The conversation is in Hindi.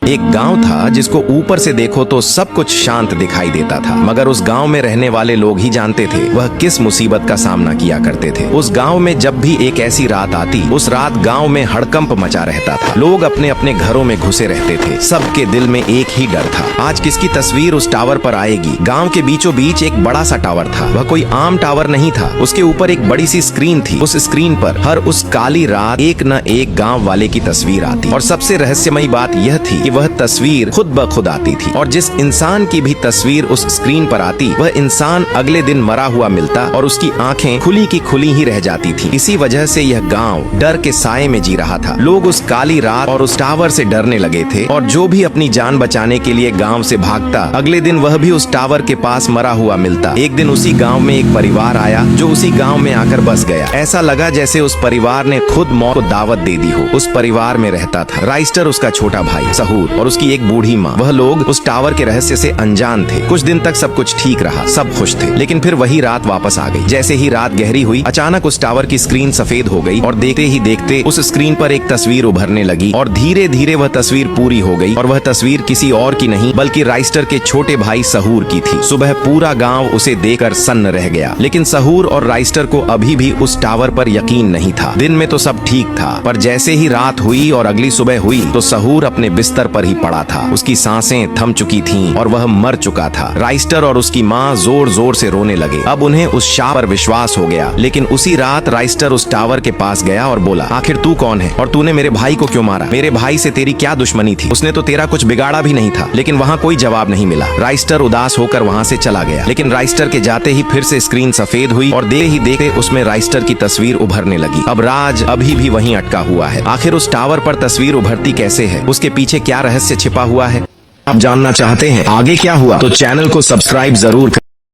एक गांव था जिसको ऊपर से देखो तो सब कुछ शांत दिखाई देता था, मगर उस गांव में रहने वाले लोग ही जानते थे वह किस मुसीबत का सामना किया करते थे। उस गांव में जब भी एक ऐसी रात आती, उस रात गांव में हड़कंप मचा रहता था। लोग अपने अपने घरों में घुसे रहते थे। सबके दिल में एक ही डर था, आज किसकी तस्वीर उस टावर पर आएगी। गांव के बीचों बीच एक बड़ा सा टावर था। वह कोई आम टावर नहीं था, उसके ऊपर एक बड़ी सी स्क्रीन थी। उस स्क्रीन पर हर उस काली रात एक न एक गांव वाले की तस्वीर आती, और सबसे रहस्यमयी बात यह थी कि वह तस्वीर खुद ब खुद आती थी। और जिस इंसान की भी तस्वीर उस स्क्रीन पर आती, वह इंसान अगले दिन मरा हुआ मिलता और उसकी आंखें खुली की खुली ही रह जाती थी। इसी वजह से यह गांव डर के साए में जी रहा था। लोग उस काली रात और उस टावर से डरने लगे थे, और जो भी अपनी जान बचाने के लिए गांव से भागता, अगले दिन वह भी उस टावर के पास मरा हुआ मिलता। एक दिन उसी गांव में एक परिवार आया जो उसी गांव में आकर बस गया। ऐसा लगा जैसे उस परिवार ने खुद मौत को दावत दे दी हो। उस परिवार में रहता था राइस्टर, उसका छोटा भाई सहूर और उसकी एक बूढ़ी माँ। वह लोग उस टावर के रहस्य से अनजान थे। कुछ दिन तक सब कुछ ठीक रहा, सब खुश थे, लेकिन फिर वही रात वापस आ गई। जैसे ही रात गहरी हुई, अचानक उस टावर की स्क्रीन सफेद हो गई, और देखते ही देखते उस स्क्रीन पर एक तस्वीर उभरने लगी, और धीरे धीरे वह तस्वीर पूरी हो गई। और वह तस्वीर किसी और की नहीं बल्कि राइस्टर के छोटे भाई सहूर की थी। सुबह पूरा गांव उसे देखकर सन्न रह गया, लेकिन सहूर और राइस्टर को अभी भी उस टावर पर यकीन नहीं था। दिन में तो सब ठीक था, पर जैसे ही रात हुई और अगली सुबह हुई तो सहूर अपने बिस्तर पर ही पड़ा था। उसकी सांसें थम चुकी थीं और वह मर चुका था। राइस्टर और उसकी माँ जोर जोर से रोने लगे। अब उन्हें उस शाप पर विश्वास हो गया। लेकिन उसी रात राइस्टर उस टावर के पास गया और बोला, आखिर तू कौन है और तूने मेरे भाई को क्यों मारा? मेरे भाई से तेरी क्या दुश्मनी थी? उसने तो तेरा कुछ बिगाड़ा भी नहीं था। लेकिन वहाँ कोई जवाब नहीं मिला। राइस्टर उदास होकर वहाँ से चला गया। लेकिन राइस्टर के जाते ही फिर से स्क्रीन सफेद हुई, और देर ही देखते उसमें राइस्टर की तस्वीर उभरने लगी। अब राज अभी भी वहीं अटका हुआ है। आखिर उस टावर पर तस्वीर उभरती कैसे है? उसके पीछे क्या रहस्य छिपा हुआ है? आप जानना चाहते हैं आगे क्या हुआ? तो चैनल को सब्सक्राइब जरूर करें।